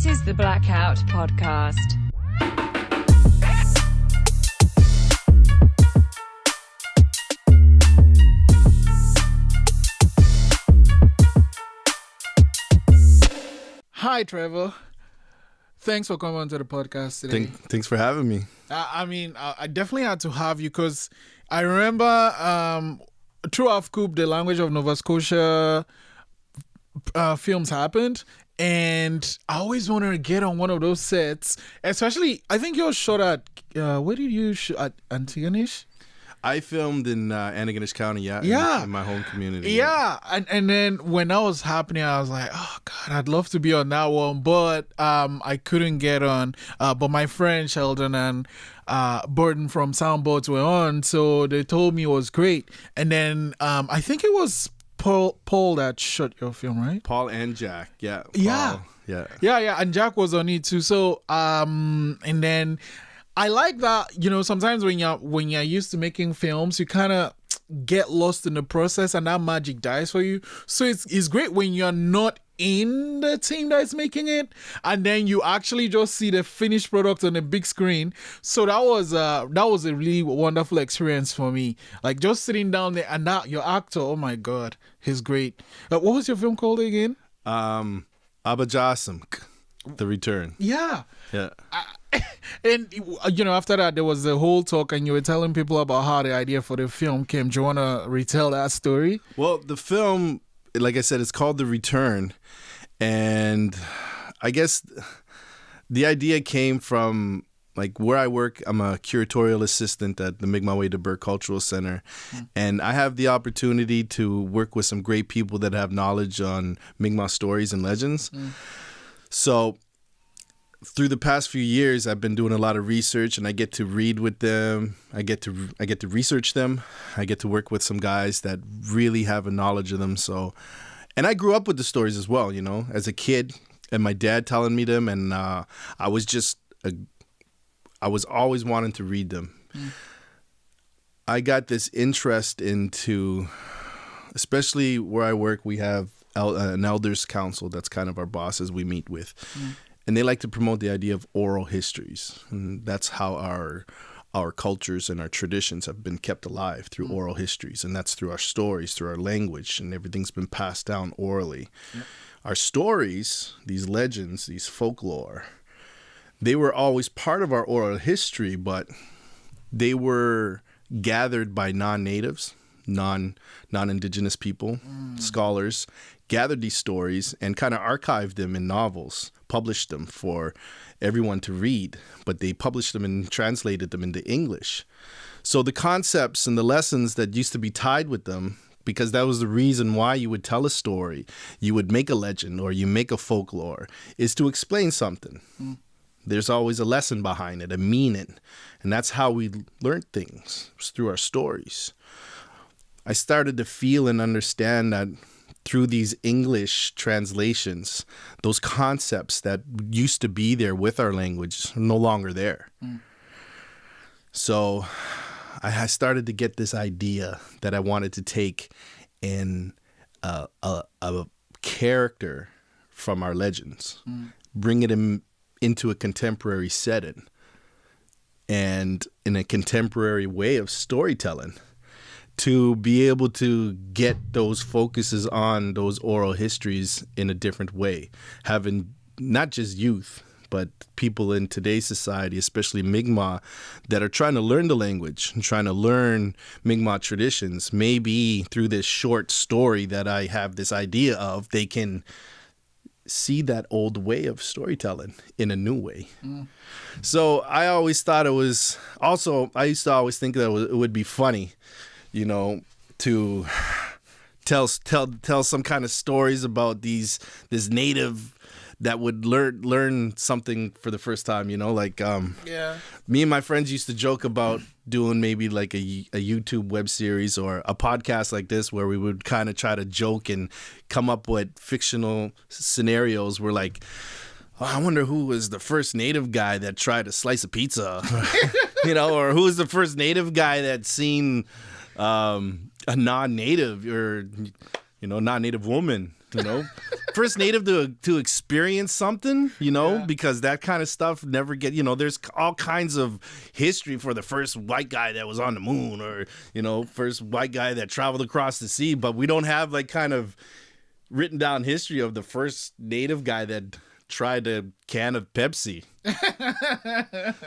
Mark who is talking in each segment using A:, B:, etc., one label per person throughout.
A: This is the Blackout podcast.
B: Hi, Trevor. Thanks for coming onto the podcast today.
C: Thanks for having me.
B: I definitely had to have you because I remember through AFCOOP, the language of Nova Scotia films happened, and I always wanted to get on one of those sets. Especially, I think you were shot at, where did you shoot? At Antigonish?
C: I filmed in Antigonish County, in my home community.
B: Yeah, and then when that was happening, I was like, oh God, I'd love to be on that one, but I couldn't get on. But my friend Sheldon and Burton from Soundboards were on, so they told me it was great. And then I think it was Paul that shot your film, right?
C: Paul and Jack, yeah.
B: Paul, yeah, and Jack was on it too. So and then I like that, sometimes when you're used to making films, you kind of get lost in the process and that magic dies for you. So it's great when you're not in the team that's making it and then you actually just see the finished product on the big screen. So that was a really wonderful experience for me. Like just sitting down there and that your actor, oh my God, he's great. What was your film called again?
C: Apija'simk, The Return.
B: Yeah.
C: Yeah.
B: And, after that, there was the whole talk and you were telling people about how the idea for the film came. Do you want to retell that story?
C: Well, the film, like I said, it's called The Return. And I guess the idea came from, like, where I work. I'm a curatorial assistant at the Mi'kmaq Way to Burke Cultural Center. And I have the opportunity to work with some great people that have knowledge on Mi'kmaq stories and legends. So through the past few years, I've been doing a lot of research, and I get to read with them. I get to research them. I get to work with some guys that really have a knowledge of them. So, and I grew up with the stories as well, as a kid, and my dad telling me them, and I was always wanting to read them. I got this interest into, especially where I work, we have an elders council. That's kind of our bosses we meet with. And they like to promote the idea of oral histories. And that's how our cultures and our traditions have been kept alive through oral histories. And that's through our stories, through our language, and everything's been passed down orally. Yep. Our stories, these legends, these folklore, they were always part of our oral history, but they were gathered by non-natives, non-indigenous people, scholars, gathered these stories and kind of archived them in novels, published them for everyone to read, but they published them and translated them into English. So the concepts and the lessons that used to be tied with them, because that was the reason why you would tell a story, you would make a legend or you make a folklore, is to explain something. There's always a lesson behind it, a meaning. And that's how we learn things, through our stories. I started to feel and understand that through these English translations, those concepts that used to be there with our language are no longer there. So I started to get this idea that I wanted to take in a character from our legends, bring it into a contemporary setting and in a contemporary way of storytelling, to be able to get those focuses on those oral histories in a different way, having not just youth, but people in today's society, especially Mi'kmaq, that are trying to learn the language and trying to learn Mi'kmaq traditions. Maybe through this short story that I have this idea of, they can see that old way of storytelling in a new way. So I always thought it was, also, I used to always think that it would be funny, to tell some kind of stories about this native that would learn something for the first time, me and my friends used to joke about doing maybe like a YouTube web series or a podcast like this, where we would kind of try to joke and come up with fictional scenarios where, like, oh, I wonder who was the first native guy that tried a slice of pizza, or who was the first native guy that seen a non-native or non-native woman you know. First native to experience something, you know, because that kind of stuff never get, you know, there's all kinds of history for the first white guy that was on the moon, or, you know, first white guy that traveled across the sea, but we don't have like kind of written down history of the first native guy that tried a can of Pepsi.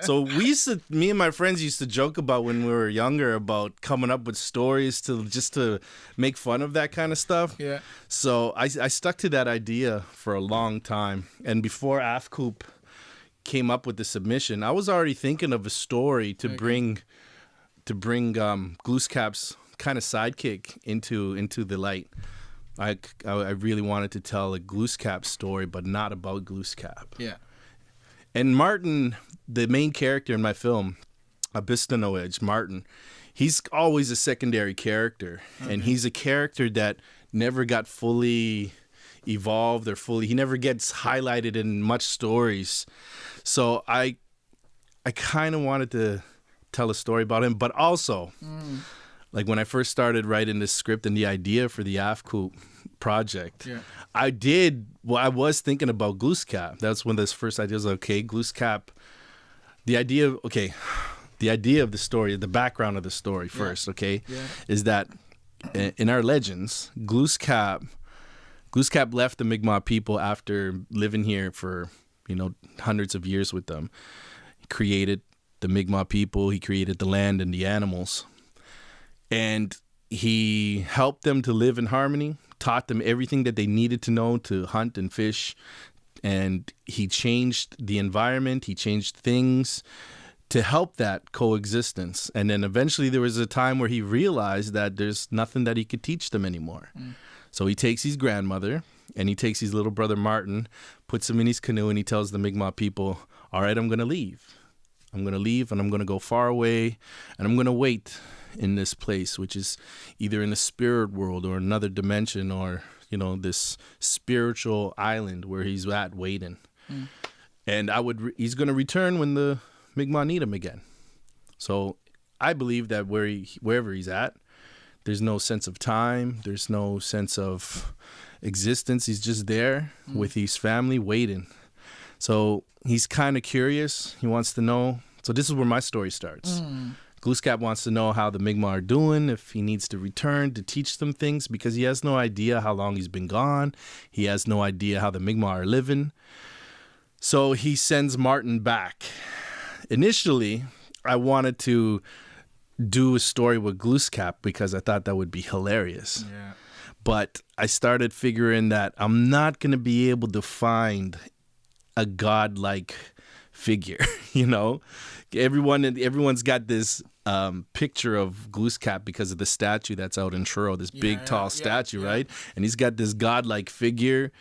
C: So me and my friends used to joke about when we were younger about coming up with stories to make fun of that kind of stuff.
B: Yeah.
C: So I stuck to that idea for a long time. And before AFCOOP came up with the submission, I was already thinking of a story to bring Glooscap's kind of sidekick into the light. I really wanted to tell a Glooscap story, but not about Glooscap.
B: Yeah.
C: And Martin, the main character in my film, Abistanoedge, Martin, he's always a secondary character. Okay. And he's a character that never got fully evolved or he never gets highlighted in much stories. So I kind of wanted to tell a story about him, but also... Like when I first started writing this script and the idea for the AFCOOP project, I was thinking about Glooscap. That's when this first idea was, okay, Glooscap, the idea of the story, the background of the story first, is that in our legends, Glooscap left the Mi'kmaq people after living here for, you know, hundreds of years with them. He created the Mi'kmaq people, he created the land and the animals. And he helped them to live in harmony, taught them everything that they needed to know to hunt and fish. And he changed the environment, he changed things to help that coexistence. And then eventually there was a time where he realized that there's nothing that he could teach them anymore. So he takes his grandmother and he takes his little brother Martin, puts him in his canoe, and he tells the Mi'kmaq people, all right, I'm going to leave. I'm going to leave and I'm going to go far away and I'm going to wait in this place, which is either in the spirit world or another dimension, or, you know, this spiritual island where he's at waiting. And he's going to return when the Mi'kmaq need him again. So I believe that wherever he's at, there's no sense of time, there's no sense of existence. He's just there with his family waiting. So he's kind of curious. He wants to know. So this is where my story starts. Glooscap wants to know how the Mi'kmaq are doing, if he needs to return to teach them things, because he has no idea how long he's been gone. He has no idea how the Mi'kmaq are living. So he sends Martin back. Initially, I wanted to do a story with Glooscap because I thought that would be hilarious. Yeah. But I started figuring that I'm not going to be able to find a godlike figure, you know? Everyone's got this picture of Glooscap because of the statue that's out in Truro, this big, tall statue, right? And he's got this godlike figure.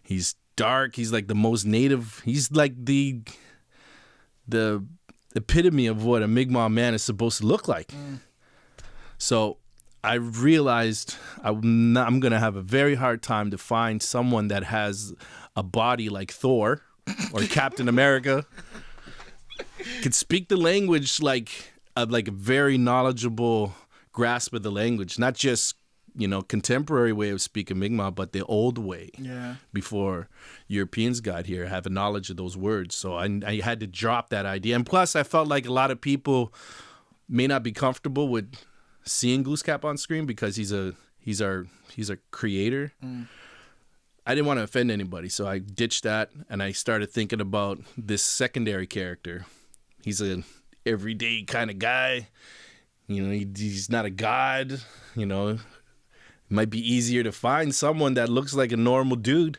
C: He's dark. He's like the most native. He's like the epitome of what a Mi'kmaq man is supposed to look like. So I realized I'm going to have a very hard time to find someone that has a body like Thor or Captain America, could speak the language like a very knowledgeable grasp of the language, not just, you know, contemporary way of speaking Mi'kmaq, but the old way. Yeah. Before Europeans got here, have a knowledge of those words. So I had to drop that idea. And plus, I felt like a lot of people may not be comfortable with seeing Glooscap on screen because he's our creator. I didn't want to offend anybody, so I ditched that and I started thinking about this secondary character. He's an everyday kind of guy. You know, he's not a god. You know, it might be easier to find someone that looks like a normal dude.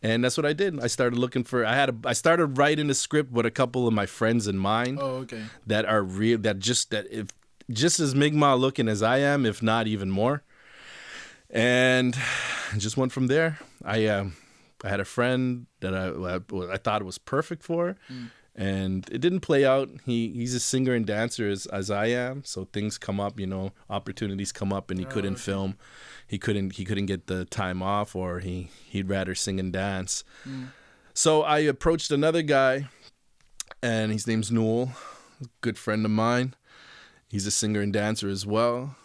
C: And that's what I did. I started looking for. I started writing a script with a couple of my friends in mind. Oh, okay. That are real. Just as Mi'kmaq looking as I am, if not even more. And just went from there. I had a friend that I thought it was perfect for, and it didn't play out. He's a singer and dancer as I am, so things come up, you know, opportunities come up, and he couldn't film. He couldn't get the time off, or he'd rather sing and dance. So I approached another guy, and his name's Newell, a good friend of mine. He's a singer and dancer as well.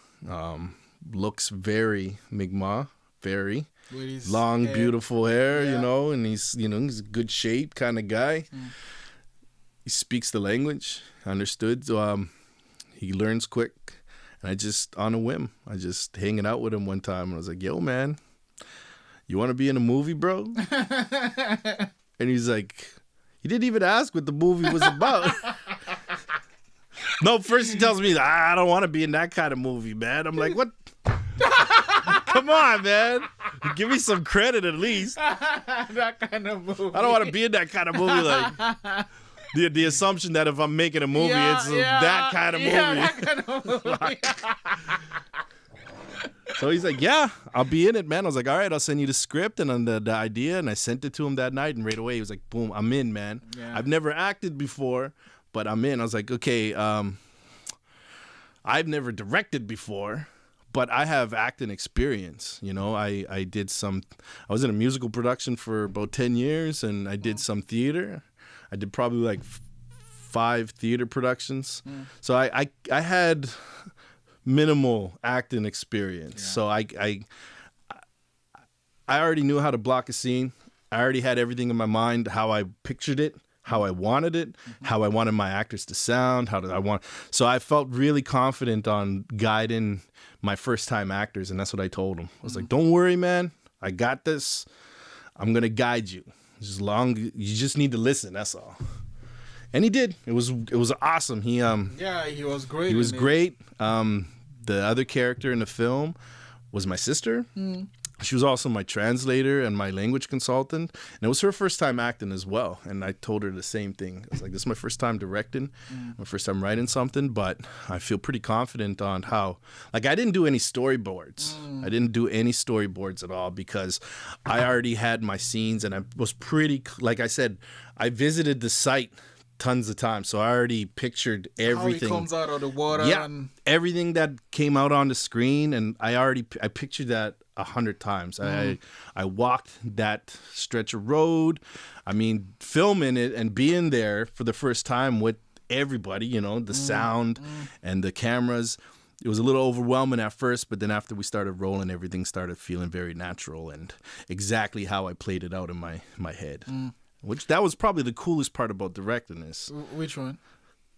C: Looks very Mi'kmaq, very
B: With his
C: long,
B: hair.
C: beautiful hair,
B: Yeah.
C: you know, and he's a good shape kind of guy. He speaks the language, understood. He learns quick. And I just, on a whim, I just hanging out with him one time. And I was like, yo, man, you want to be in a movie, bro? And he's like, he didn't even ask what the movie was about. No, first he tells me, I don't want to be in that kind of movie, man. I'm like, what? Come on, man. Give me some credit at least.
B: That kind of movie.
C: I don't want to be in that kind of movie. Like the assumption that if I'm making a movie, it's that kind of movie.
B: Yeah, that kind of movie.
C: So he's like, yeah, I'll be in it, man. I was like, all right, I'll send you the script and the idea. And I sent it to him that night. And right away, he was like, boom, I'm in, man.
B: Yeah.
C: I've never acted before, but I'm in. I was like, okay, I've never directed before, but I have acting experience. You know, I was in a musical production for about 10 years and I did some theater. I did probably like 5 theater productions. So I had minimal acting experience.
B: Yeah.
C: So I already knew how to block a scene. I already had everything in my mind, how I pictured it, how I wanted it, how I wanted my actors to sound, so I felt really confident on guiding my first time actors, and that's what I told them. I was like, don't worry, man, I got this. I'm gonna guide you. You just need to listen, that's all. And he did. It was awesome. He
B: he was great.
C: he was great. The other character in the film was my sister. She was also my translator and my language consultant. And it was her first time acting as well. And I told her the same thing. I was like, this is my first time directing, my first time writing something, but I feel pretty confident on how, like, I didn't do any storyboards. I didn't do any storyboards at all because I already had my scenes and I was pretty, like I said, I visited the site tons of times. So I already pictured everything.
B: How he comes out of the water.
C: Yeah,
B: And
C: everything that came out on the screen, and I pictured that 100 times. I walked that stretch of road. I mean, filming it and being there for the first time with everybody, you know, the sound and the cameras. It was a little overwhelming at first, but then after we started rolling, everything started feeling very natural and exactly how I played it out in my head. Which that was probably the coolest part about directing this.
B: Which one?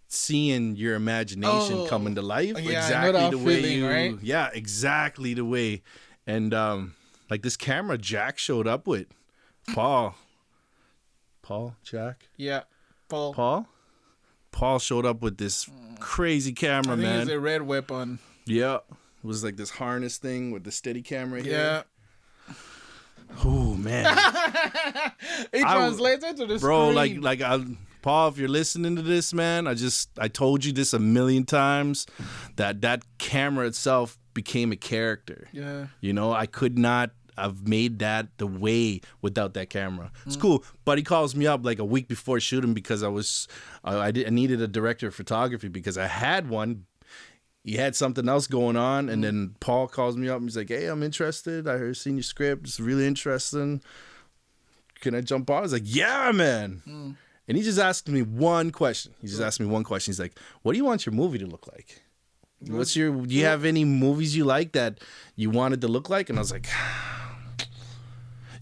C: Seeing your imagination come into life.
B: Yeah,
C: exactly
B: I know that
C: the way
B: feeling, right?
C: Yeah, exactly the way. And like this camera Jack showed up with. Jack?
B: Yeah, Paul.
C: Paul showed up with this crazy camera,
B: I think
C: man.
B: it's a red weapon.
C: Yeah. It was like this harness thing with the steady camera here.
B: Yeah.
C: Oh, man.
B: It translated to the
C: Bro,
B: screen.
C: Paul, if you're listening to this, man, I told you this a million times, that camera itself became a character.
B: Yeah.
C: You know, I could not have made that the way without that camera. It's cool. But he calls me up like a week before shooting because I needed a director of photography because I had one. He had something else going on, and then Paul calls me up and he's like, hey, I'm interested. I seen your script. It's really interesting. Can I jump on? I was like, yeah, man. And he just asked me one question. He's like, what do you want your movie to look like? Do you have any movies you like that you wanted to look like? And I was like,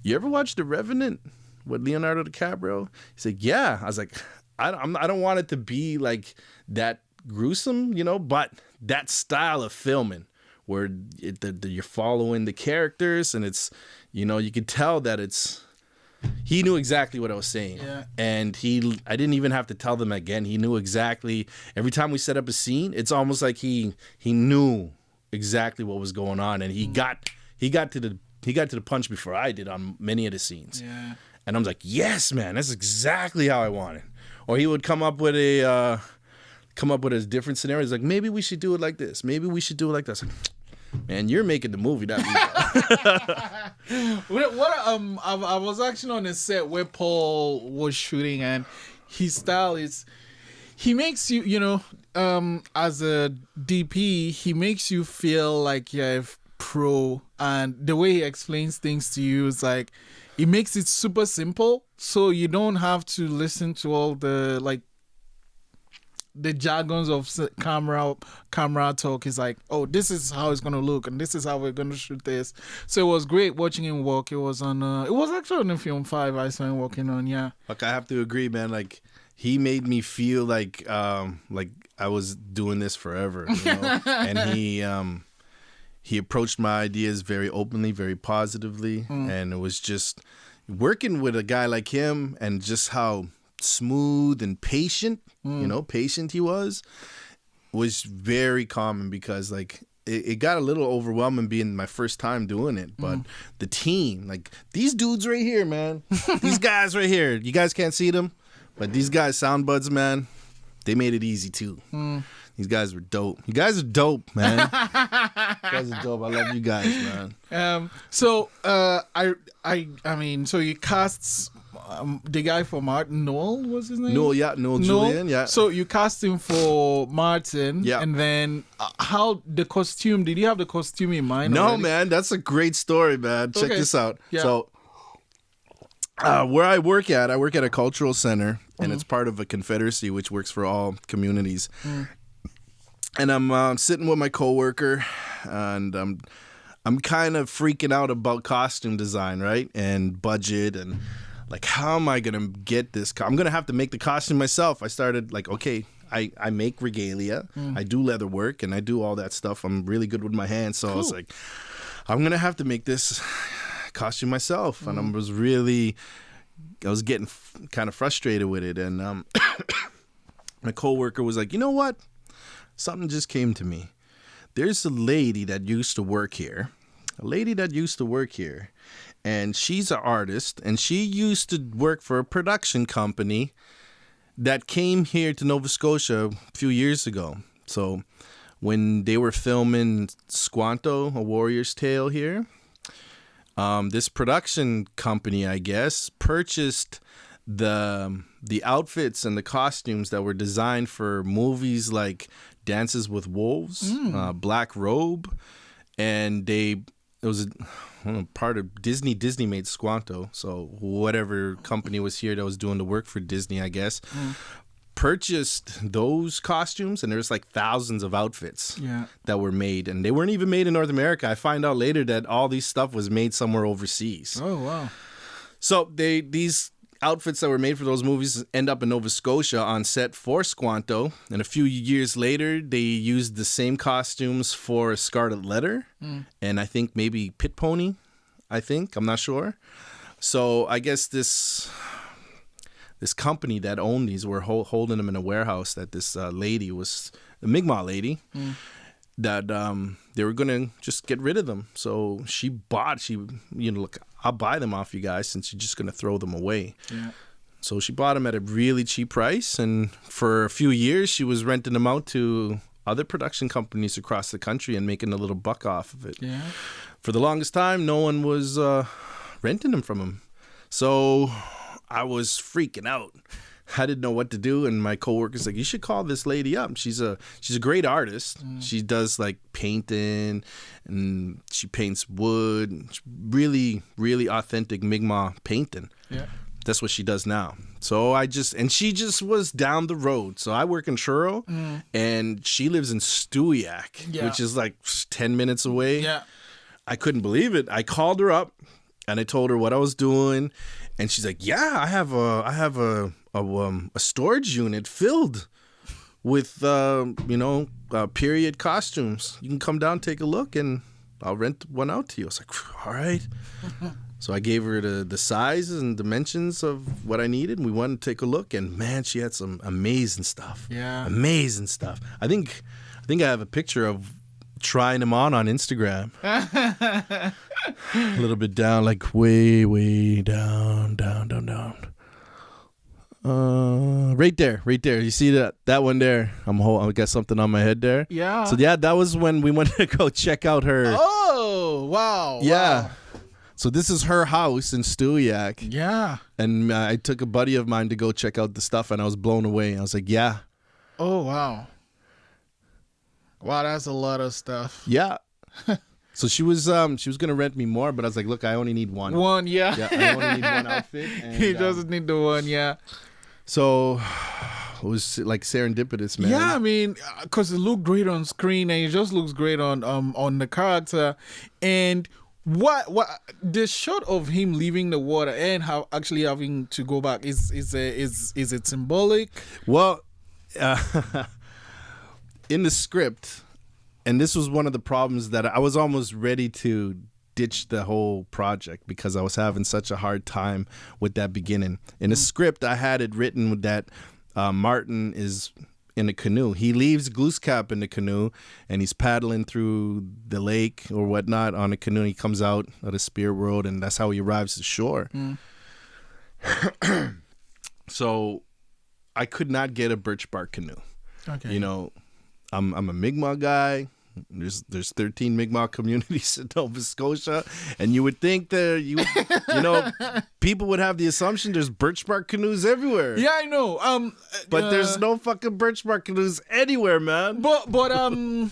C: you ever watch The Revenant with Leonardo DiCaprio? He's like, yeah. I was like, I don't want it to be like that gruesome, you know, but that style of filming where you're following the characters and it's, you know, you could tell that he knew exactly what I was saying.
B: Yeah.
C: And I didn't even have to tell them again. He knew exactly. Every time we set up a scene, it's almost like he knew exactly what was going on, and he got to the punch before I did on many of the scenes.
B: Yeah.
C: And I was like, yes, man, that's exactly how I want it. Or he would come up with a different scenario. He's like, maybe we should do it like this. Maybe we should do it like that. Man, you're making the movie, not me.
B: I was actually on a set where Paul was shooting, and his style is, he makes you, you know, as a DP, he makes you feel like you're a pro, and the way he explains things to you is like, it makes it super simple, so you don't have to listen to all the like the jargons of camera talk. Is like, oh, this is how it's gonna look, and this is how we're gonna shoot this. So it was great watching him work. It was on. It was actually on the film 5 I saw him working on. Yeah.
C: Like, I have to agree, man. Like, he made me feel like I was doing this forever, you know? And he approached my ideas very openly, very positively, and it was just working with a guy like him and just how smooth and patient, patient he was very common, because like it got a little overwhelming being my first time doing it. But the team, like these dudes right here, man, these guys right here, you guys can't see them, but these guys, sound buds, man, they made it easy too. These guys were dope. You guys are dope, man. You guys are dope. I love you guys, man.
B: So I mean, so you cast the guy for Martin, Noel was his name?
C: Noel Julian, yeah.
B: So you cast him for Martin,
C: yeah.
B: And then how the costume? Did you have the costume in mind?
C: No,
B: already?
C: man, that's a great story, man. Check this out.
B: Yeah.
C: So, where I work at a cultural center, and it's part of a confederacy which works for all communities. And I'm sitting with my coworker, and I'm kind of freaking out about costume design, right? And budget, and like, how am I gonna get this? I'm gonna have to make the costume myself. I started like, okay, I make regalia, I do leather work, and I do all that stuff. I'm really good with my hands, so I was like, I'm gonna have to make this costume myself. And I was getting kind of frustrated with it, and my coworker was like, you know what? Something just came to me. There's a lady that used to work here. And she's an artist, and she used to work for a production company that came here to Nova Scotia a few years ago. So when they were filming Squanto, A Warrior's Tale here, this production company, I guess, purchased the outfits and the costumes that were designed for movies like Dances with Wolves, Black Robe, and it was part of Disney. Disney made Squanto, so whatever company was here that was doing the work for Disney, I guess, purchased those costumes, and there's like thousands of outfits that were made, and they weren't even made in North America. I find out later that all these stuff was made somewhere overseas.
B: Oh, wow.
C: So these outfits that were made for those movies end up in Nova Scotia on set for Squanto, and a few years later they used the same costumes for Scarlet Letter and I think maybe Pit Pony. I'm not sure. So I guess this company that owned these were holding them in a warehouse that this lady was a Mi'kmaq lady that they were gonna just get rid of them. So look, I'll buy them off you guys since you're just gonna throw them away. Yeah. So she bought them at a really cheap price, and for a few years she was renting them out to other production companies across the country and making a little buck off of it. Yeah. For the longest time, no one was renting them from him. So I was freaking out. I didn't know what to do, and my coworker's like, you should call this lady up. She's a great artist. She does like painting, and she paints wood. Really, really authentic Mi'kmaq painting. Yeah. That's what she does now. So she just was down the road. So I work in Truro, and she lives in Stewiacke, which is like 10 minutes away. Yeah. I couldn't believe it. I called her up, and I told her what I was doing, and she's like, yeah, I have a storage unit filled with period costumes. You can come down, take a look, and I'll rent one out to you. I was like, all right. So I gave her the sizes and dimensions of what I needed, and we went to take a look, and man, she had some amazing stuff. Yeah. Amazing stuff. I think I have a picture of trying them on Instagram. A little bit down, like way down. Right there. You see that one there? I got something on my head there. Yeah. So yeah, that was when we went to go check out her.
B: Oh, wow.
C: Yeah.
B: Wow.
C: So this is her house in Stewiacke. Yeah. And I took a buddy of mine to go check out the stuff, and I was blown away. I was like, yeah.
B: Oh, wow. Wow, that's a lot of stuff.
C: Yeah. So she was gonna rent me more, but I was like, look, I only need one.
B: One, yeah.
C: Yeah, I only need one outfit. And,
B: he doesn't need the one, yeah.
C: So it was like serendipitous, man.
B: Yeah, I mean, because it looked great on screen, and it just looks great on the character. And what the shot of him leaving the water and how actually having to go back is it symbolic?
C: Well, in the script, and this was one of the problems that I was almost ready to ditch the whole project because I was having such a hard time with that beginning. In the script, I had it written that Martin is in a canoe. He leaves Glooskap in the canoe, and he's paddling through the lake or whatnot on a canoe. He comes out of the spirit world, and that's how he arrives to shore. So I could not get a birch bark canoe.
B: Okay.
C: You know, I'm a Mi'kmaq guy. There's 13 Mi'kmaq communities in Nova Scotia, and you would think that you know, people would have the assumption there's birch bark canoes everywhere.
B: Yeah, I know.
C: But there's no fucking birch bark canoes anywhere, man.
B: But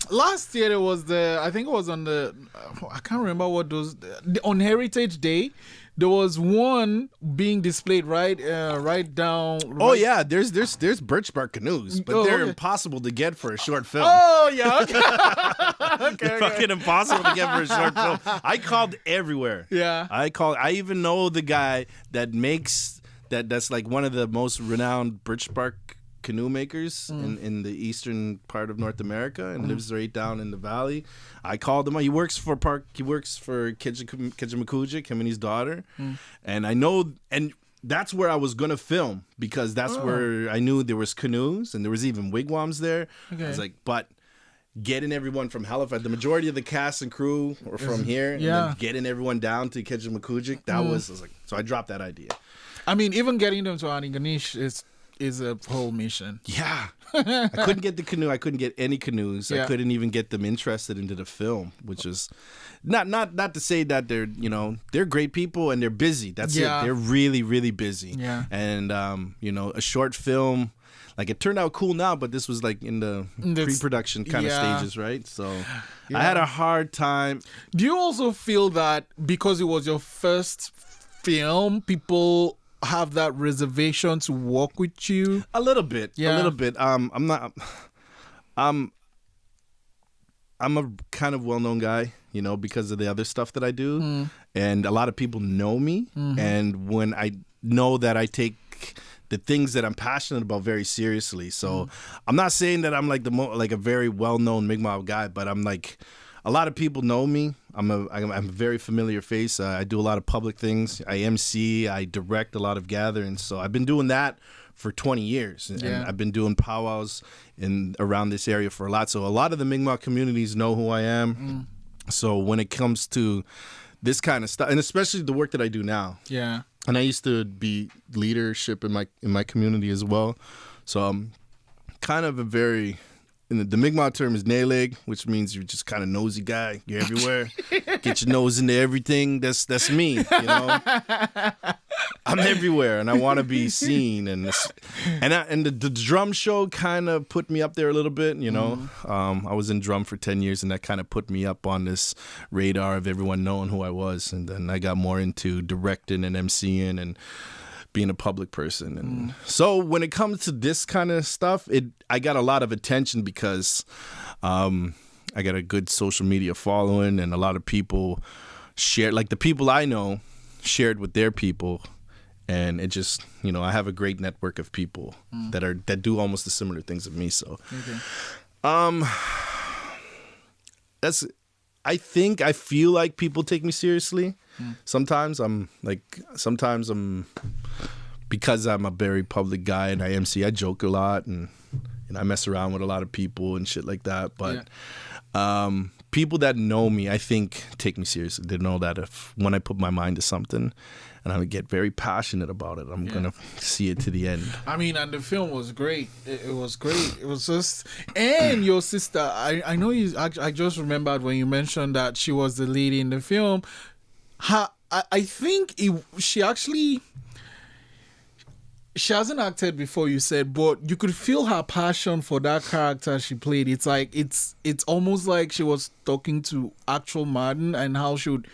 B: last year it was I think it was on I can't remember what those on Heritage Day. There was one being displayed right down.
C: Oh yeah, there's birch bark canoes, but they're
B: okay.
C: impossible to get for a short film.
B: Oh yeah, okay. okay.
C: Fucking impossible to get for a short film. I called everywhere.
B: Yeah.
C: I even know the guy that makes that's like one of the most renowned birch bark canoe makers in the eastern part of North America and lives right down in the valley. I called him. He works for Kijamakujic, him and his daughter. And I know, and that's where I was gonna film because that's where I knew there was canoes and there was even wigwams there.
B: Okay.
C: I was like, but getting everyone from Halifax, the majority of the cast and crew are from here. And then getting everyone down to Kijamakujic, I was like, so I dropped that idea.
B: I mean, even getting them to Aniganish is a whole mission.
C: Yeah. I couldn't get the canoe. I couldn't get any canoes.
B: Yeah.
C: I couldn't even get them interested into the film, which is not to say that they're, you know, they're great people and they're busy. That's it. They're really, really busy. Yeah. And, you know, a short film, like it turned out cool now, but this was like in the pre-production kind of stages, right? So I had a hard time.
B: Do you also feel that because it was your first film, people have that reservation to work with you?
C: A little bit. I'm a kind of well-known guy, you know, because of the other stuff that I do. And a lot of people know me. And when I know that I take the things that I'm passionate about very seriously. So I'm not saying that I'm like like a very well-known Mi'kmaq guy, but I'm like, a lot of people know me. I'm a very familiar face. I do a lot of public things. I MC. I direct a lot of gatherings. So I've been doing that for 20 years. And I've been doing powwows around this area for a lot. So a lot of the Mi'kmaq communities know who I am. So when it comes to this kind of stuff, and especially the work that I do now. Yeah. And I used to be leadership in my community as well. So I'm kind of a very... And the Mi'kmaq term is naleg, which means you're just kind of nosy guy. You're everywhere. Get your nose into everything. That's me, you know. I'm everywhere, and I want to be seen. And the drum show kind of put me up there a little bit, you know. I was in drum for 10 years, and that kind of put me up on this radar of everyone knowing who I was. And then I got more into directing and MCing and being a public person. And so when it comes to this kind of stuff, I got a lot of attention because I got a good social media following, and a lot of people shared, like the people I know shared with their people, and it just, you know, I have a great network of people that do almost the similar things of me. So I feel like people take me seriously. Sometimes I'm because I'm a very public guy and I MC, I joke a lot and I mess around with a lot of people and shit like that. But people that know me, I think, take me seriously. They know that when I put my mind to something and I get very passionate about it, I'm going to see it to the end. I mean, and the film was great. It was great. It was just... And your sister, I know you... I just remembered when you mentioned that she was the lead in the film. I think she actually... She hasn't acted before, you said, but you could feel her passion for that character she played. It's like it's almost like she was talking to actual Martin and how she would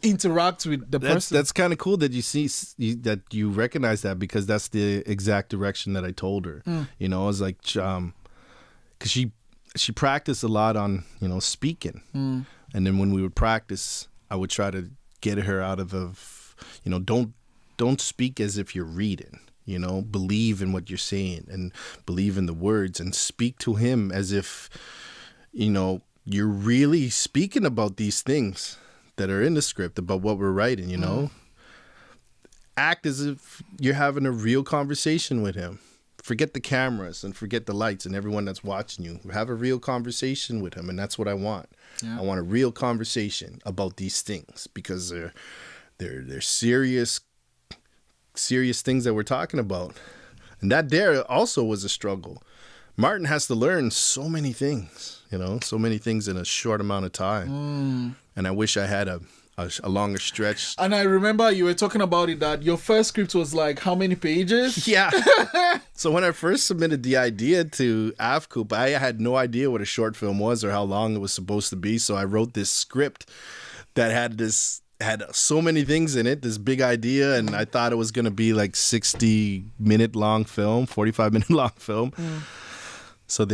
B: interact with the person.
C: That's kind of cool that you see that you recognize that, because that's the exact direction that I told her. You know, I was like, because she practiced a lot on, you know, speaking, and then when we would practice, I would try to get her out of you know, don't speak as if you're reading. You know, believe in what you're saying and believe in the words, and speak to him as if, you know, you're really speaking about these things that are in the script, about what we're writing, you know. Act as if you're having a real conversation with him. Forget the cameras and forget the lights and everyone that's watching you. Have a real conversation with him, and that's what I want. I want a real conversation about these things, because they're serious things that we're talking about. And that there also was a struggle. Martin has to learn so many things, you know, so many things in a short amount of time. And I wish I had a longer stretch.
B: And I remember you were talking about it, that your first script was like how many pages?
C: Yeah. So when I first submitted the idea to AFCOOP, I had no idea what a short film was or how long it was supposed to be. So I wrote this script that had so many things in it, this big idea, and I thought it was going to be like 60-minute long film, 45-minute long film. So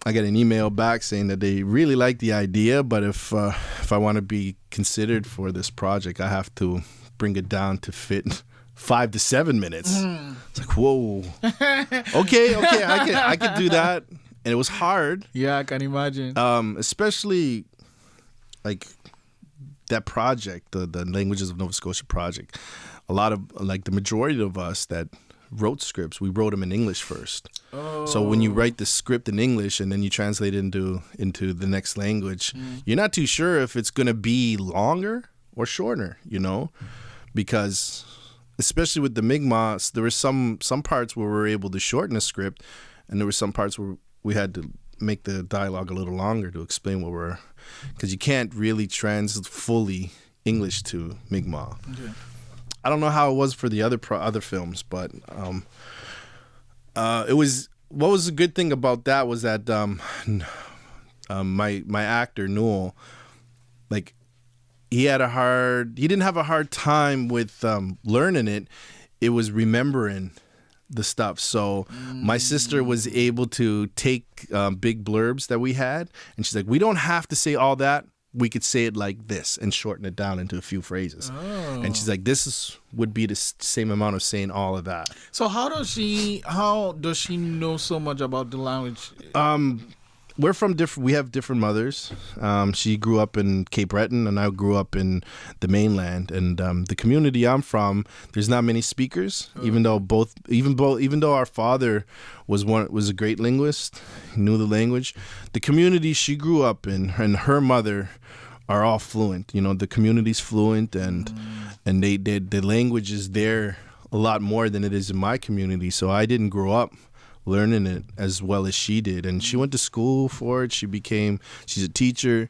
C: I got an email back saying that they really like the idea, but if I want to be considered for this project, I have to bring it down to fit 5 to 7 minutes. It's like, whoa. Okay, I could do that. And it was hard.
B: Yeah, I can imagine.
C: Especially like that project, the Languages of Nova Scotia project. A lot of, like, the majority of us that wrote scripts, we wrote them in English first. So when you write the script in English and then you translate it into the next language, you're not too sure if it's going to be longer or shorter, you know, because especially with the Mi'kmaq, there were some parts where we were able to shorten the script, and there were some parts where we had to make the dialogue a little longer to explain what we're, because you can't really translate fully English to Mi'kmaq. Okay. I don't know how it was for the other films, but it was, what was the good thing about that was that my actor Newell, like, he didn't have a hard time with learning it. It was remembering the stuff. So my sister was able to take big blurbs that we had, and she's like, we don't have to say all that. We could say it like this and shorten it down into a few phrases. And she's like, would be the same amount of saying all of that.
B: So how does she know so much about the language?
C: We're from we have different mothers. She grew up in Cape Breton, and I grew up in the mainland. And the community I'm from, there's not many speakers. Even though our father was a great linguist, he knew the language. The community she grew up in and her mother are all fluent. You know, the community's fluent, and the language is there a lot more than it is in my community. So I didn't grow up learning it as well as she did, and she went to school for it. She's a teacher,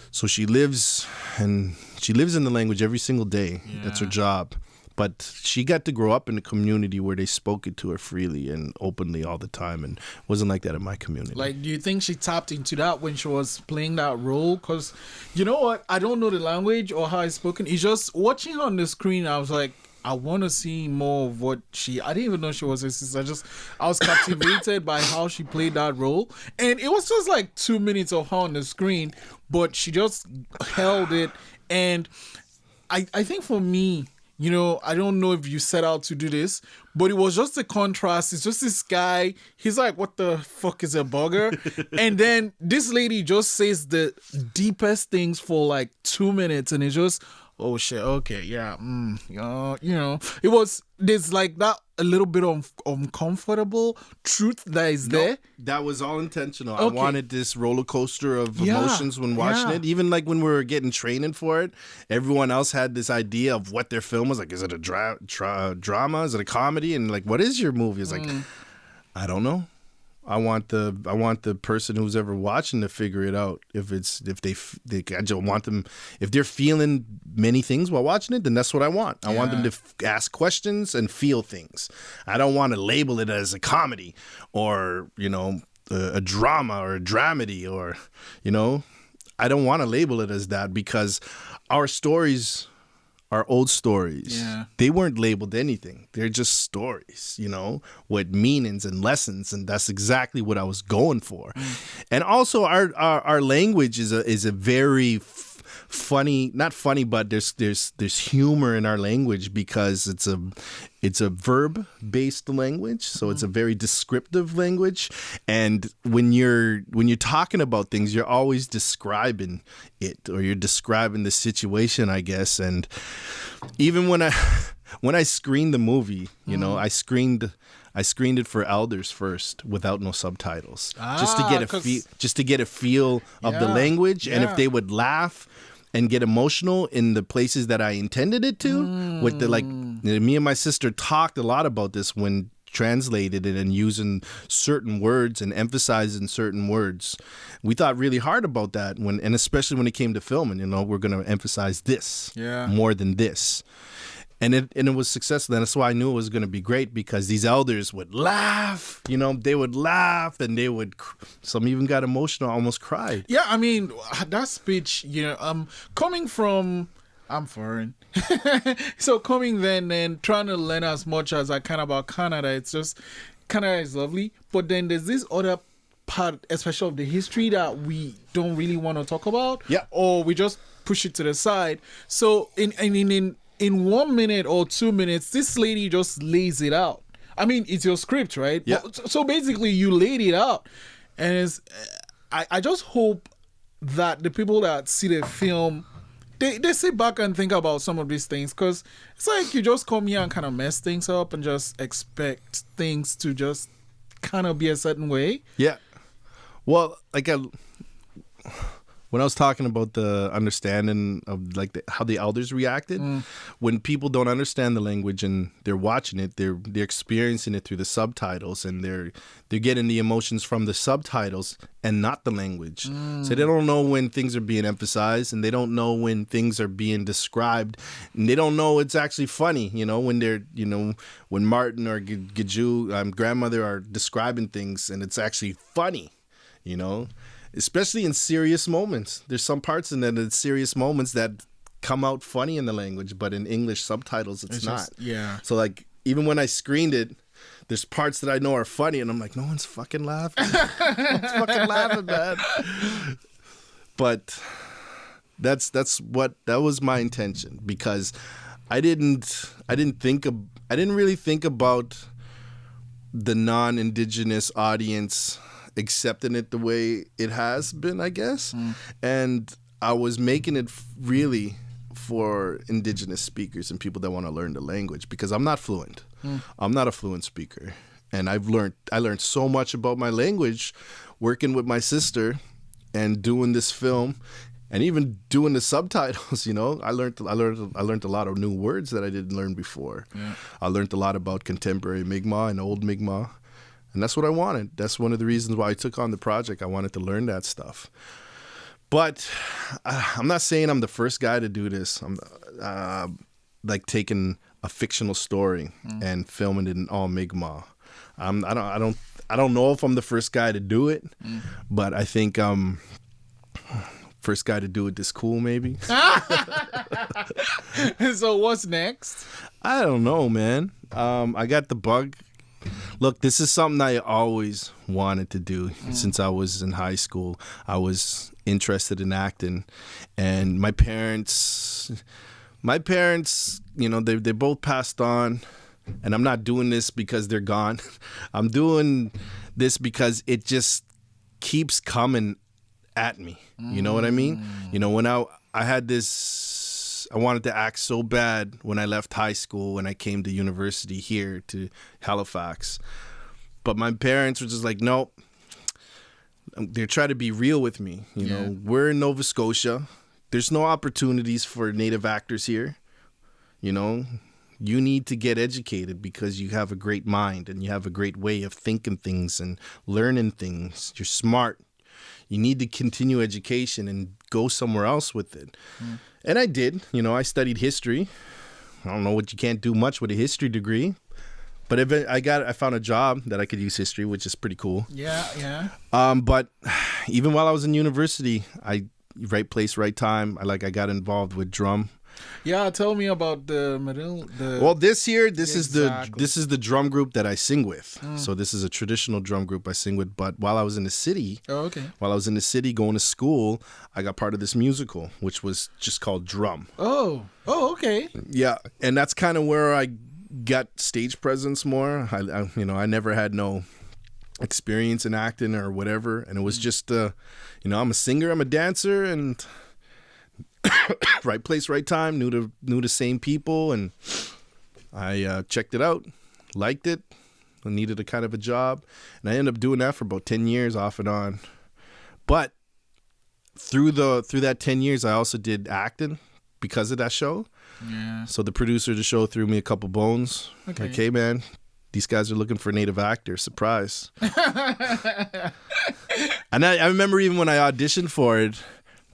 C: so she lives in the language every single day. Yeah. That's her job. But she got to grow up in a community where they spoke it to her freely and openly all the time, and it wasn't like that in my community.
B: Like, do you think she tapped into that when she was playing that role? Because, you know what, I don't know the language or how it's spoken. It's just watching on the screen, I was like, I want to see more of what I didn't even know she was a sister. I was captivated by how she played that role. And it was just like 2 minutes of her on the screen, but she just held it. And I think for me, you know, I don't know if you set out to do this, but it was just a contrast. It's just this guy. He's like, what the fuck is a bugger? And then this lady just says the deepest things for like 2 minutes, and it's just, oh shit, okay, yeah, you know, there's like that a little bit of uncomfortable truth that is there.
C: That was all intentional.
B: Okay.
C: I wanted this roller coaster of emotions when watching it. Even like when we were getting training for it, everyone else had this idea of what their film was. Like, is it a drama? Is it a comedy? And like, what is your movie? It's like, I don't know. I want the person who's ever watching to figure it out. I just want them, if they're feeling many things while watching it, then that's what I want. I want them to ask questions and feel things. I don't want to label it as a comedy or, you know, a drama or a dramedy, or, you know, I don't want to label it as that because our stories are old stories.
B: Yeah.
C: They weren't labeled anything. They're just stories, with meanings and lessons, and that's exactly what I was going for. And also, our language is a very funny, not funny, but there's humor in our language because it's a verb based language, so it's a very descriptive language, and when you're talking about things, you're always describing it, or you're describing the situation, I guess. And even when I screened the movie, I screened it for elders first without no subtitles, just to get a feel of the language, and if they would laugh and get emotional in the places that I intended it to. With me and my sister talked a lot about this when translated it and using certain words and emphasizing certain words. We thought really hard about that and especially when it came to filming, we're going to emphasize this more than this. And it was successful. And that's why I knew it was going to be great, because these elders would laugh. They would laugh, and some even got emotional, almost cried.
B: Yeah, I mean, that speech, coming from, I'm foreign. So coming then and trying to learn as much as I can about Canada, it's just, Canada is lovely. But then there's this other part, especially of the history, that we don't really want to talk about.
C: Yeah.
B: Or we just push it to the side. So in 1 minute or 2 minutes, this lady just lays it out. I mean, it's your script, right?
C: Yeah.
B: So basically, you laid it out. And I just hope that the people that see the film, they sit back and think about some of these things. Because it's like you just come here and kind of mess things up and just expect things to just kind of be a certain way.
C: Yeah. Well, when I was talking about the understanding of how the elders reacted, when people don't understand the language and they're watching it, they're experiencing it through the subtitles, and they're getting the emotions from the subtitles and not the language. So they don't know when things are being emphasized, and they don't know when things are being described, and they don't know it's actually funny. When they're when Martin or Giju, grandmother, are describing things, and it's actually funny. Especially in serious moments. There's some parts in the serious moments that come out funny in the language, but in English subtitles, it's not.
B: Yeah.
C: So even when I screened it, there's parts that I know are funny, and I'm like, no one's fucking laughing. No one's fucking laughing, man. But that was my intention, because I didn't really think about the non-Indigenous audience accepting it the way it has been, I guess. And I was making it really for Indigenous speakers and people that want to learn the language, because I'm not fluent. I'm not a fluent speaker. And I learned so much about my language working with my sister and doing this film, and even doing the subtitles. I learned a lot of new words that I didn't learn before. Yeah. I learned a lot about contemporary Mi'kmaq and old Mi'kmaq. And that's what I wanted. That's one of the reasons why I took on the project. I wanted to learn that stuff. But I'm not saying I'm the first guy to do this. I'm taking a fictional story and filming it in all Mi'kmaq. I don't know if I'm the first guy to do it, but I think first guy to do it this cool, maybe.
B: So what's next?
C: I don't know, man. I got the bug. Look, this is something I always wanted to do since I was in high school. I was interested in acting, and my parents, they both passed on, and I'm not doing this because they're gone. I'm doing this because it just keeps coming at me. You know what I mean? When I had this, I wanted to act so bad when I left high school, when I came to university here to Halifax. But my parents were just like, nope. They're trying to be real with me. We're in Nova Scotia. There's no opportunities for Native actors here. You need to get educated because you have a great mind and you have a great way of thinking things and learning things. You're smart. You need to continue education and go somewhere else with it. And I did. I studied history. I don't know what you can't do much with a history degree. But I found a job that I could use history, which is pretty cool.
B: Yeah.
C: But even while I was in university, right place, right time. I got involved with drum.
B: Yeah, tell me about the middle.
C: Well, this is
B: Exactly.
C: the drum group that I sing with. So this is a traditional drum group I sing with. But while I was in the city, while I was in the city going to school, I got part of this musical, which was just called Drum.
B: Oh, okay.
C: Yeah, and that's kind of where I got stage presence more. I never had no experience in acting or whatever, and it was just I'm a singer, I'm a dancer, and right place, right time, knew the same people, and I checked it out, liked it, I needed a kind of a job, and I ended up doing that for about 10 years off and on. But through that 10 years, I also did acting because of that show.
B: Yeah.
C: So the producer of the show threw me a couple bones.
B: Okay.
C: Like, hey man, these guys are looking for a native actor. Surprise. And I remember even when I auditioned for it,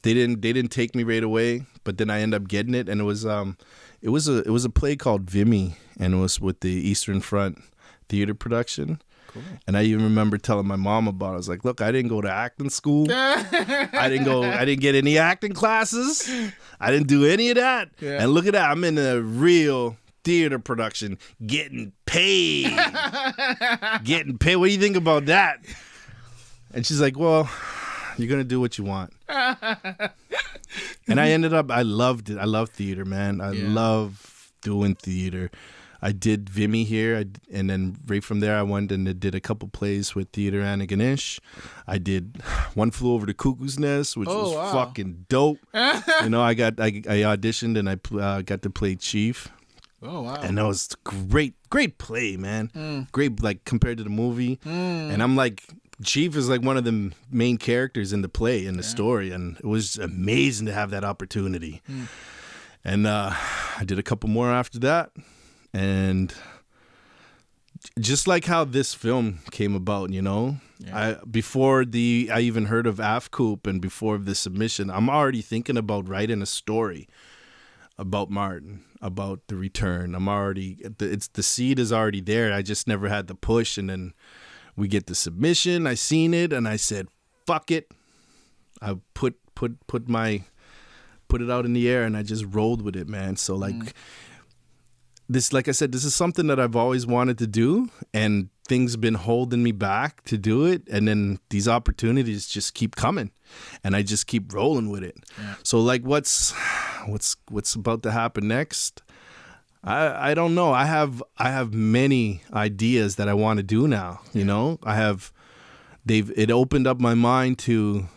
C: they didn't take me right away, but then I ended up getting it, and it was a play called Vimy, and it was with the Eastern Front theater production.
B: Cool.
C: And I even remember telling my mom about it. I was like, look, I didn't go to acting school. I didn't get any acting classes. I didn't do any of that.
B: Yeah.
C: And look at that, I'm in a real theater production getting paid. Getting paid. What do you think about that? And she's like, well, you're going to do what you want. And I loved it. I love theater, man. I love doing theater. I did Vimy here, and then right from there I went and did a couple plays with Theater Anna Ganesh. I did One Flew Over the Cuckoo's Nest, which was fucking dope. I auditioned and I got to play Chief.
B: Oh wow!
C: And that was great play, man. Great, like compared to the movie. And I'm like, Chief is like one of the main characters in the play, in the story, and it was amazing to have that opportunity. And I did a couple more after that. And just like how this film came about, before I even heard of AFCOOP and before the submission, I'm already thinking about writing a story about Martin, about the return. The seed is already there. I just never had the push. And then we get the submission. I seen it and I said, fuck it. I put it out in the air and I just rolled with it, man. So like I said, this is something that I've always wanted to do, and things been holding me back to do it. And then these opportunities just keep coming, and I just keep rolling with it. Yeah. So like, what's about to happen next? I don't know. I have many ideas that I want to do now. It opened up my mind to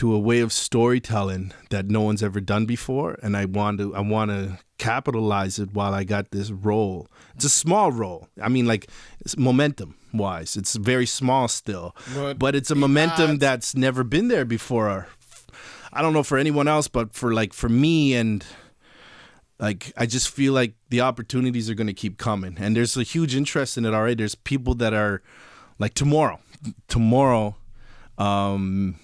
C: a way of storytelling that no one's ever done before, and I want to capitalize it while I got this role. It's a small role. I mean, like, it's momentum wise, it's very small still, but it's a momentum that's never been there before. I don't know for anyone else, but for me, and like, I just feel like the opportunities are going to keep coming, and there's a huge interest in it already. There's people that are like tomorrow, the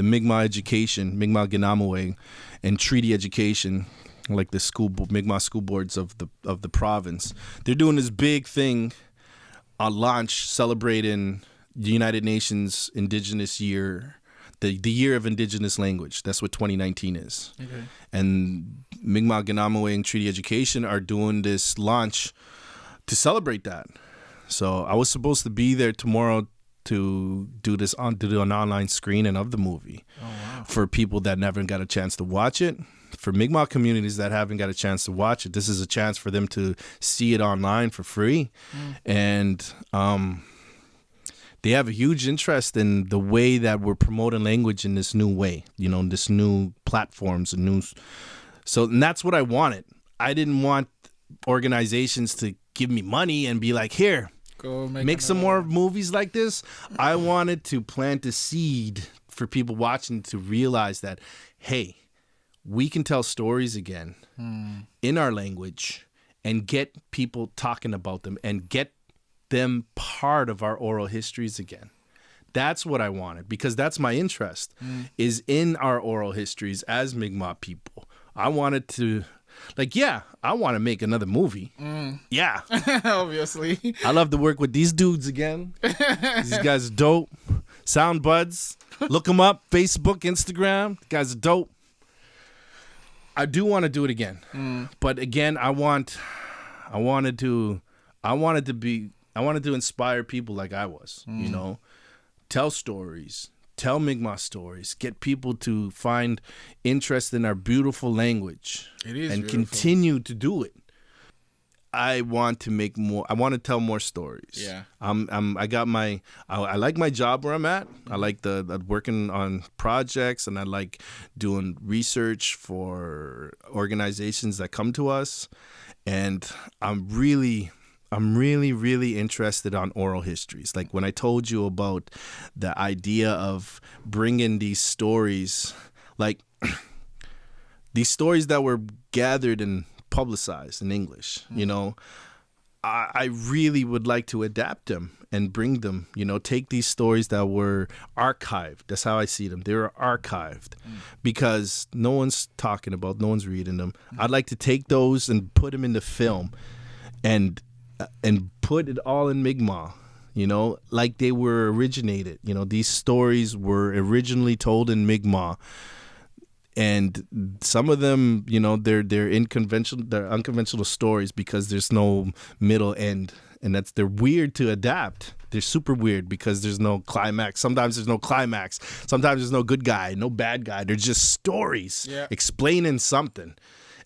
C: Mi'kmaq education, Mi'kmaq Ginamaway, and treaty education, like the Mi'kmaq school boards of the province. They're doing this big thing on launch, celebrating the United Nations Indigenous Year, the Year of Indigenous Language. That's what 2019 is. Okay. And Mi'kmaq Ginamaway and treaty education are doing this launch to celebrate that. So I was supposed to be there tomorrow to do an online screening of the movie. Oh, wow. For people that never got a chance to watch it. For Mi'kmaq communities that haven't got a chance to watch it, this is a chance for them to see it online for free. And they have a huge interest in the way that we're promoting language in this new way, this new platforms and news. And that's what I wanted. I didn't want organizations to give me money and be like, here, go make some more movies like this. I wanted to plant a seed for people watching to realize that, hey, we can tell stories again in our language and get people talking about them and get them part of our oral histories again. That's what I wanted, because that's my interest, is in our oral histories as Mi'kmaq people. I wanted to... I want to make another movie. Yeah.
B: Obviously.
C: I love to work with these dudes again. These guys are dope. Sound Buds. Look them up. Facebook, Instagram. The guys are dope. I do want to do it again. But again, I wanted to inspire people like I was, you know, tell stories, tell Mi'kmaq stories, get people to find interest in our beautiful language.
B: It is
C: and
B: beautiful.
C: Continue to do it. I want to make more. I want to tell more stories.
B: Yeah.
C: I like my job where I'm at. I like the working on projects, and I like doing research for organizations that come to us. And I'm really interested on oral histories. Like when I told you about the idea of bringing these stories, like these stories that were gathered and publicized in English, you know, I really would like to adapt them and bring them, you know, take these stories that were archived. That's how I see them. They were archived because no one's talking about, no one's reading them. I'd like to take those and put them into film and put it all in Mi'kmaq, you know, like they were originated. You know, these stories were originally told in Mi'kmaq. And some of them, you know, they're unconventional stories because there's no middle end, and they're weird to adapt. They're super weird because there's no climax. Sometimes there's no climax. Sometimes there's no good guy, no bad guy. They're just stories explaining something.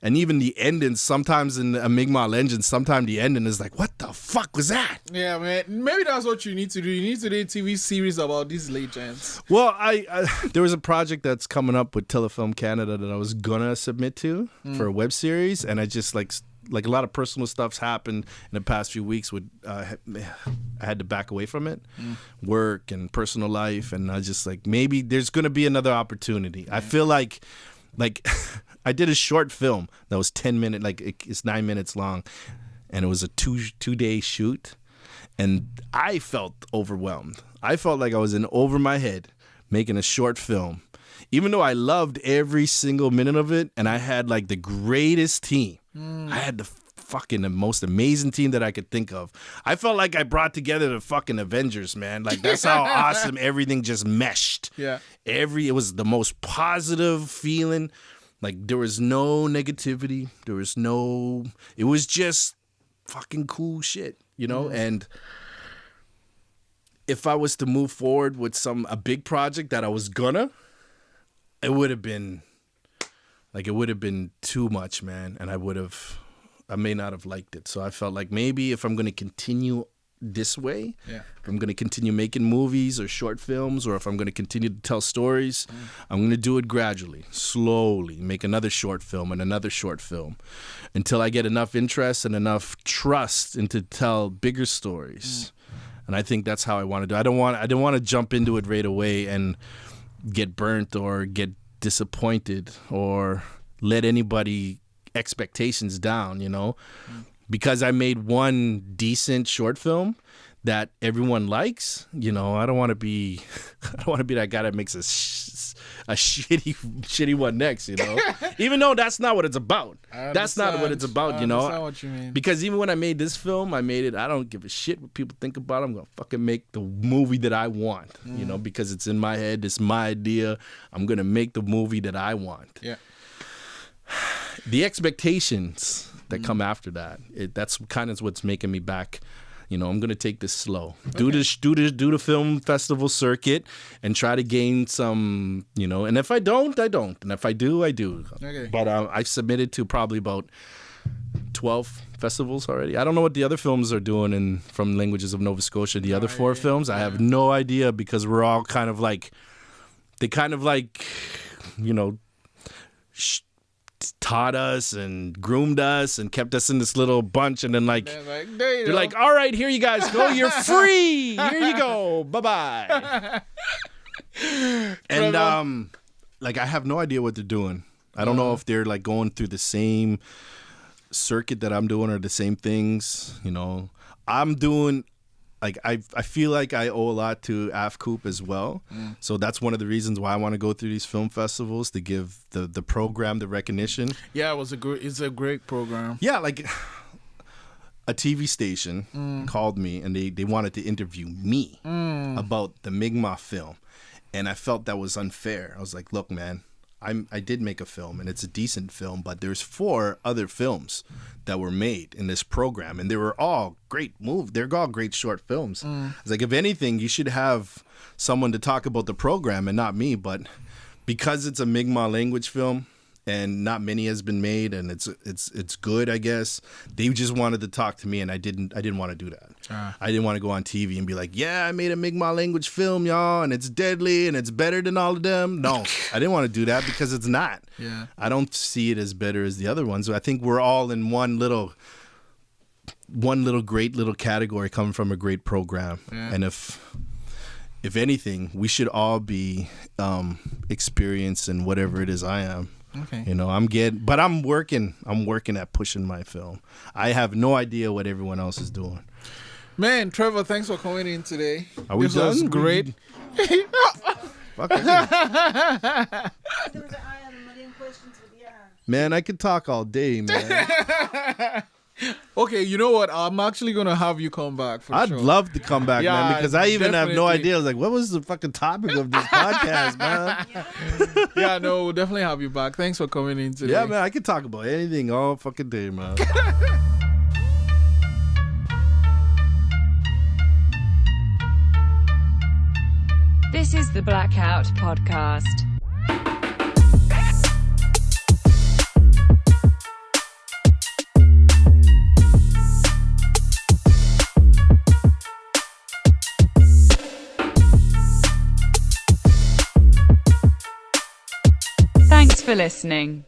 C: And even the ending, sometimes in a Mi'kmaq legend, sometimes the ending is like, what the fuck was that?
B: Yeah, man. Maybe that's what you need to do. You need to do a TV series about these legends.
C: Well, I there was a project that's coming up with Telefilm Canada that I was gonna submit to for a web series, and I just like a lot of personal stuff's happened in the past few weeks. I had to back away from it, work and personal life, and I just like maybe there's gonna be another opportunity. I feel like I did a short film that was 10 minutes, like it's 9 minutes long, and it was a two-day shoot, and I felt overwhelmed. I felt like I was in over my head making a short film, even though I loved every single minute of it, and I had like the greatest team. I had the most amazing team that I could think of. I felt like I brought together the fucking Avengers, man. Like that's how awesome everything just meshed.
B: Yeah.
C: It was the most positive feeling. Like there was no negativity. It was just fucking cool shit, you know? And if I was to move forward with a big project that I was gonna, it would have been too much, man. And I may not have liked it. So I felt like maybe if I'm going to continue this way, if I'm going to continue making movies or short films, or if I'm going to continue to tell stories, I'm going to do it gradually, slowly, make another short film and another short film until I get enough interest and enough trust into tell bigger stories. And I think that's how I want to do it. I don't want to jump into it right away and get burnt or get disappointed or let anybody expectations down, you know, because I made one decent short film that everyone likes. You know, I don't want to be that guy that makes a shitty one next, you know. Even though that's not what it's about. That's not what it's about, you know.
B: That's not what you mean.
C: Because even when I made this film, I don't give a shit what people think about it. I'm gonna fucking make the movie that I want, you know, because it's in my head. It's my idea. I'm gonna make the movie that I want. Yeah. The expectations that come after that's kind of what's making me back. You know, I'm gonna take this slow. Do the film festival circuit and try to gain some, you know. And if I don't, I don't. And if I do, I do. Okay. But I've submitted to probably about 12 festivals already. I don't know what the other films are doing from Languages of Nova Scotia. The other 4 films, I have no idea because we're all kind of like, you know, taught us and groomed us and kept us in this little bunch, and then they're like, all right, here you guys go, you're free, here you go, bye-bye. And I have no idea what they're doing. I don't know if they're like going through the same circuit that I'm doing or the same things, you know. I'm doing, like, I feel like I owe a lot to AFCOOP as well. So that's one of the reasons why I want to go through these film festivals, to give the program the recognition.
B: Yeah, it's a great program.
C: Yeah, like a TV station called me and they wanted to interview me about the Mi'kmaq film. And I felt that was unfair. I was like, look, man, I did make a film and it's a decent film, but there's 4 other films that were made in this program and they were all great they're all great short films. It's like, if anything, you should have someone to talk about the program and not me. But because it's a Mi'kmaq language film and not many has been made and it's good, I guess, they just wanted to talk to me and I didn't want to do that. I didn't want to go on TV and be like, yeah, I made a Mi'kmaq language film, y'all, and it's deadly and it's better than all of them. No, I didn't want to do that because it's not.
B: Yeah.
C: I don't see it as better as the other ones. I think we're all in one little great little category coming from a great program. Yeah. And if anything, we should all be experienced in whatever it is I am.
B: Okay.
C: You know, but I'm working at pushing my film. I have no idea what everyone else is doing.
B: Man, Trevor, thanks for coming in today.
C: Are we
B: this
C: done?
B: was great.
C: Fuck it. Man, I could talk all day, man.
B: Okay, you know what? I'm actually going to have you come back for
C: I'd
B: sure.
C: love to come back, man, because I even have no
B: definitely.
C: idea. I was like, what was the fucking topic of this podcast, man?
B: Yeah, no, we'll definitely have you back. Thanks for coming in today.
C: Yeah, man, I could talk about anything all fucking day, man.
A: This is the Blackout Podcast. Thanks for listening.